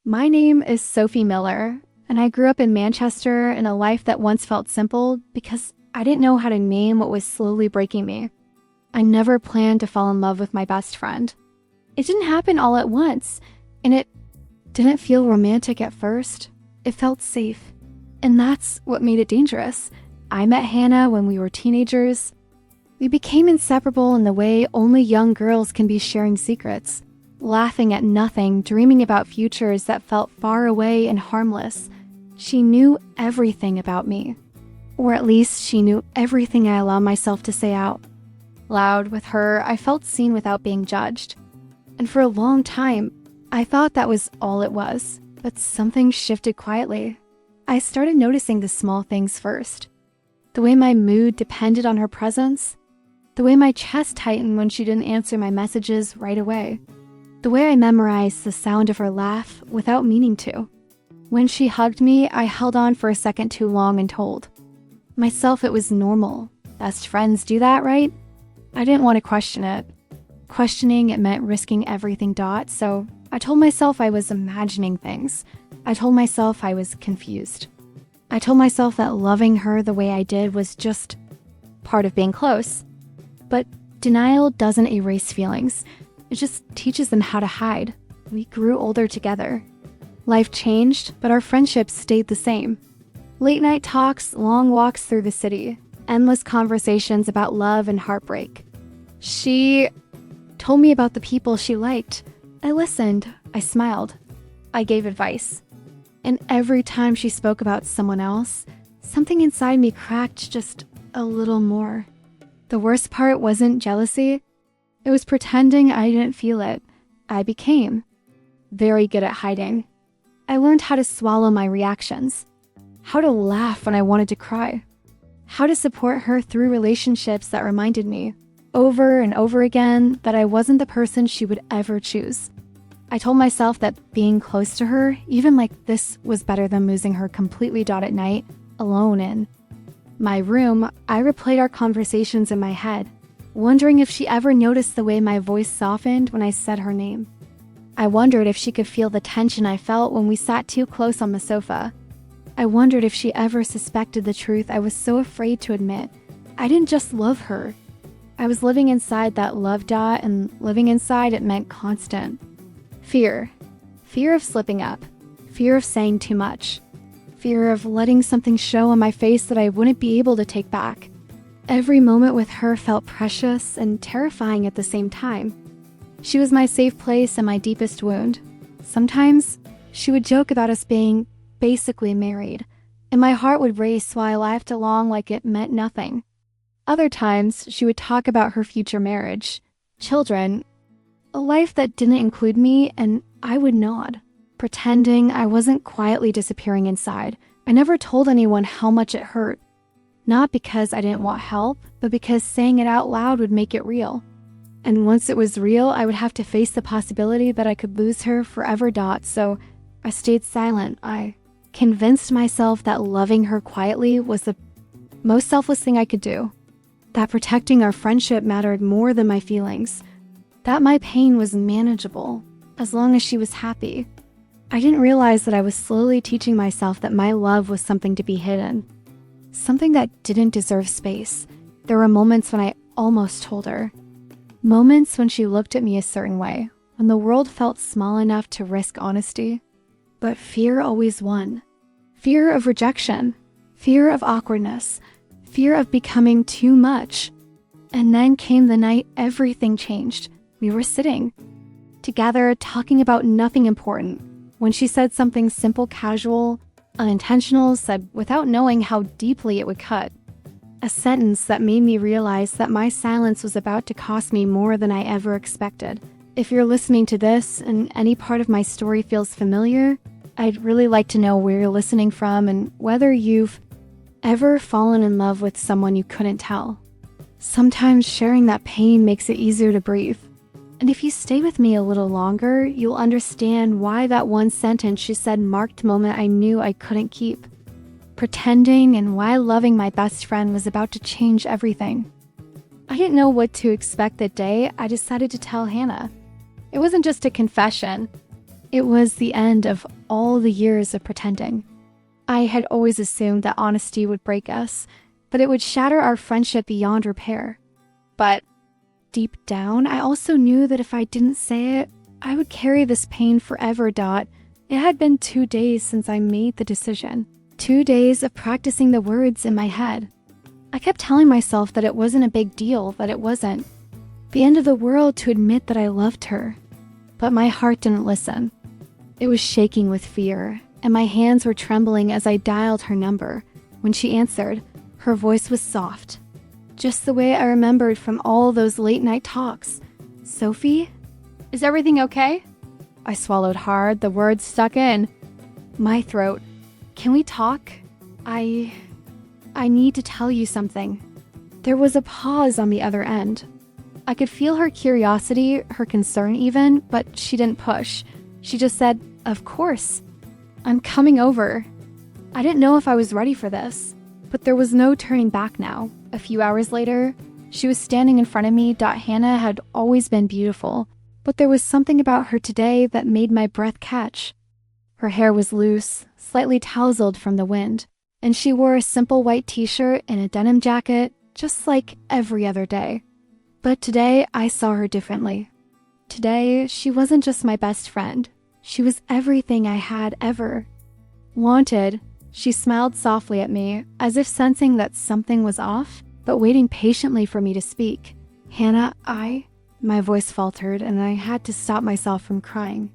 My name is Sophie Miller, and I grew up in Manchester in a life that once felt simple because I didn't know how to name what was slowly breaking me. I never planned to fall in love with my best friend. It didn't happen all at once, and it didn't feel romantic at first. It felt safe, and that's what made it dangerous. I met Hannah when we were teenagers. We became inseparable in the way only young girls can be, sharing secrets, laughing at nothing, dreaming about futures that felt far away and harmless. She knew everything about me, or at least she knew everything I allowed myself to say out loud. With her, I felt seen without being judged. And for a long time, I thought that was all it was. But something shifted quietly. I started noticing the small things first. The way my mood depended on her presence. The way my chest tightened when she didn't answer my messages right away. The way I memorized the sound of her laugh without meaning to. When she hugged me, I held on for a second too long and told myself it was normal. Best friends do that, right? I didn't want to question it. Questioning it meant risking everything. So I told myself I was imagining things. I told myself I was confused. I told myself that loving her the way I did was just part of being close. But denial doesn't erase feelings. It just teaches them how to hide. We grew older together. Life changed, but our friendship stayed the same. Late night talks, long walks through the city, endless conversations about love and heartbreak. She told me about the people she liked. I listened. I smiled. I gave advice. And every time she spoke about someone else, something inside me cracked just a little more. The worst part wasn't jealousy. It was pretending I didn't feel it. I became very good at hiding. I learned how to swallow my reactions, how to laugh when I wanted to cry, how to support her through relationships that reminded me over and over again that I wasn't the person she would ever choose. I told myself that being close to her, even like this, was better than losing her completely. At night, alone in my room, I replayed our conversations in my head, wondering if she ever noticed the way my voice softened when I said her name. I wondered if she could feel the tension I felt when we sat too close on the sofa. I wondered if she ever suspected the truth I was so afraid to admit. I didn't just love her. I was living inside that love. And living inside it meant constant fear. Fear of slipping up. Fear of saying too much. Fear of letting something show on my face that I wouldn't be able to take back. Every moment with her felt precious and terrifying at the same time. She was my safe place and my deepest wound. Sometimes she would joke about us being basically married, and my heart would race while I laughed along like it meant nothing. Other times, she would talk about her future marriage, children, a life that didn't include me, and I would nod, pretending I wasn't quietly disappearing inside. I never told anyone how much it hurt. Not because I didn't want help, but because saying it out loud would make it real. And once it was real, I would have to face the possibility that I could lose her forever. So I stayed silent. I convinced myself that loving her quietly was the most selfless thing I could do. That protecting our friendship mattered more than my feelings. That my pain was manageable, as long as she was happy. I didn't realize that I was slowly teaching myself that my love was something to be hidden. Something that didn't deserve space. There were moments when I almost told her. Moments when she looked at me a certain way, when the world felt small enough to risk honesty. But fear always won. Fear of rejection. Fear of awkwardness. Fear of becoming too much. And then came the night everything changed. We were sitting together, talking about nothing important, when she said something simple, casual, unintentional, said without knowing how deeply it would cut. A sentence that made me realize that my silence was about to cost me more than I ever expected. If you're listening to this and any part of my story feels familiar, I'd really like to know where you're listening from and whether you've ever fallen in love with someone you couldn't tell. Sometimes sharing that pain makes it easier to breathe. And if you stay with me a little longer, you'll understand why that one sentence she said marked the moment I knew I couldn't keep pretending, and why loving my best friend was about to change everything. I didn't know what to expect that day. I decided to tell Hannah. It wasn't just a confession. It was the end of all the years of pretending. I had always assumed that honesty would break us, but it would shatter our friendship beyond repair. But deep down, I also knew that if I didn't say it, I would carry this pain forever. It had been 2 days since I made the decision. 2 days of practicing the words in my head. I kept telling myself that it wasn't a big deal, that it wasn't the end of the world to admit that I loved her. But my heart didn't listen. It was shaking with fear, and my hands were trembling as I dialed her number. When she answered, her voice was soft, just the way I remembered from all those late-night talks. "Sophie? Is everything okay?" I swallowed hard, the words stuck in my throat. "Can we talk? I need to tell you something." There was a pause on the other end. I could feel her curiosity, her concern even, but she didn't push. She just said, "Of course. I'm coming over." I didn't know if I was ready for this, but there was no turning back now. A few hours later, she was standing in front of me. Hannah had always been beautiful, but there was something about her today that made my breath catch. Her hair was loose, slightly tousled from the wind, and she wore a simple white t-shirt and a denim jacket, just like every other day. But today, I saw her differently. Today, she wasn't just my best friend. She was everything I had ever wanted. She smiled softly at me, as if sensing that something was off, but waiting patiently for me to speak. "Hannah, My voice faltered, and I had to stop myself from crying.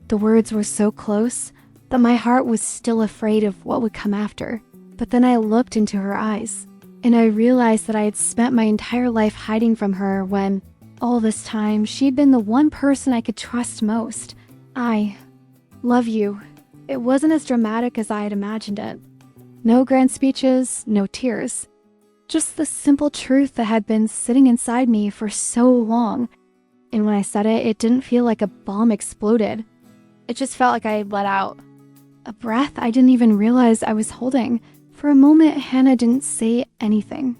The words were so close that my heart was still afraid of what would come after. But then I looked into her eyes, and I realized that I had spent my entire life hiding from her when, all this time, she'd been the one person I could trust most. "I love you." It wasn't as dramatic as I had imagined it. No grand speeches, no tears. Just the simple truth that had been sitting inside me for so long. And when I said it, it didn't feel like a bomb exploded. It just felt like I had let out a breath I didn't even realize I was holding. For a moment, Hannah didn't say anything.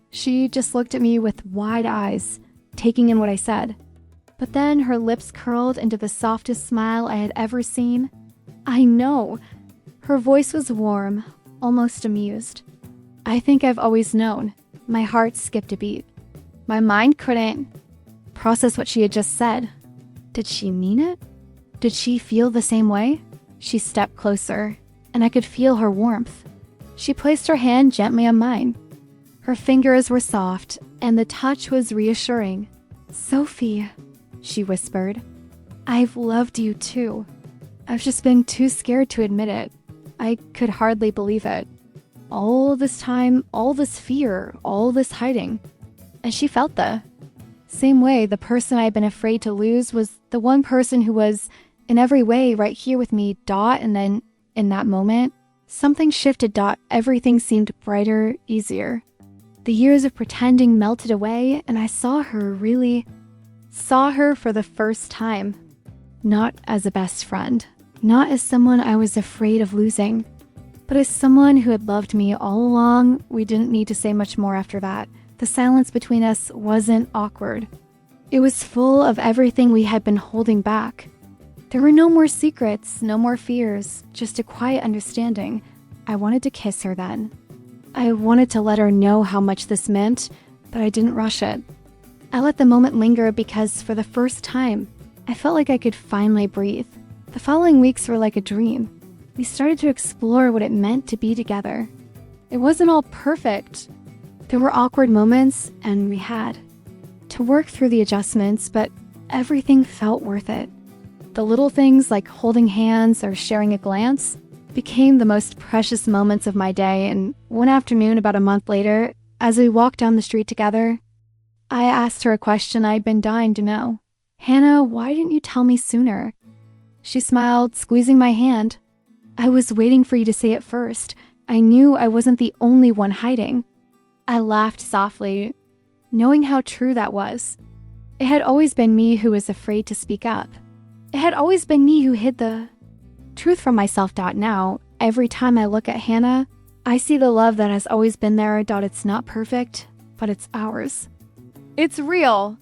She just looked at me with wide eyes, taking in what I said. But then her lips curled into the softest smile I had ever seen. "I know." Her voice was warm, almost amused. "I think I've always known." My heart skipped a beat. My mind couldn't process what she had just said. Did she mean it? Did she feel the same way? She stepped closer, and I could feel her warmth. She placed her hand gently on mine. Her fingers were soft, and the touch was reassuring. "Sophie," she whispered, "I've loved you too. I've just been too scared to admit it." I could hardly believe it. All this time, all this fear, all this hiding. And she felt the same way. The person I had been afraid to lose was the one person who was, in every way, right here with me. And then, in that moment, something shifted. Everything seemed brighter, easier. The years of pretending melted away, and I saw her for the first time. Not as a best friend, not as someone I was afraid of losing, but as someone who had loved me all along. We didn't need to say much more after that. The silence between us wasn't awkward. It was full of everything we had been holding back. There were no more secrets, no more fears, just a quiet understanding. I wanted to kiss her then. I wanted to let her know how much this meant, but I didn't rush it. I let the moment linger because for the first time, I felt like I could finally breathe. The following weeks were like a dream. We started to explore what it meant to be together. It wasn't all perfect. There were awkward moments, and we had to work through the adjustments, but everything felt worth it. The little things like holding hands or sharing a glance became the most precious moments of my day. And one afternoon, about a month later, as we walked down the street together, I asked her a question I'd been dying to know. "Hannah, why didn't you tell me sooner?" She smiled, squeezing my hand. "I was waiting for you to say it first. I knew I wasn't the only one hiding." I laughed softly, knowing how true that was. It had always been me who was afraid to speak up. It had always been me who hid the truth from myself. Now, every time I look at Hannah, I see the love that has always been there. It's not perfect, but it's ours. It's real.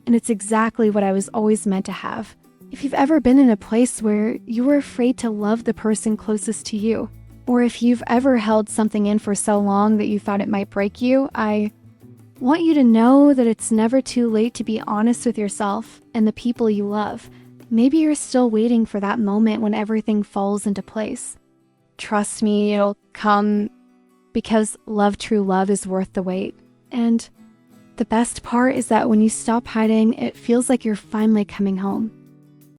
And it's exactly what I was always meant to have. If you've ever been in a place where you were afraid to love the person closest to you, or if you've ever held something in for so long that you thought it might break you, I want you to know that it's never too late to be honest with yourself and the people you love. Maybe you're still waiting for that moment when everything falls into place. Trust me, it'll come, because true love is worth the wait. And the best part is that when you stop hiding, it feels like you're finally coming home.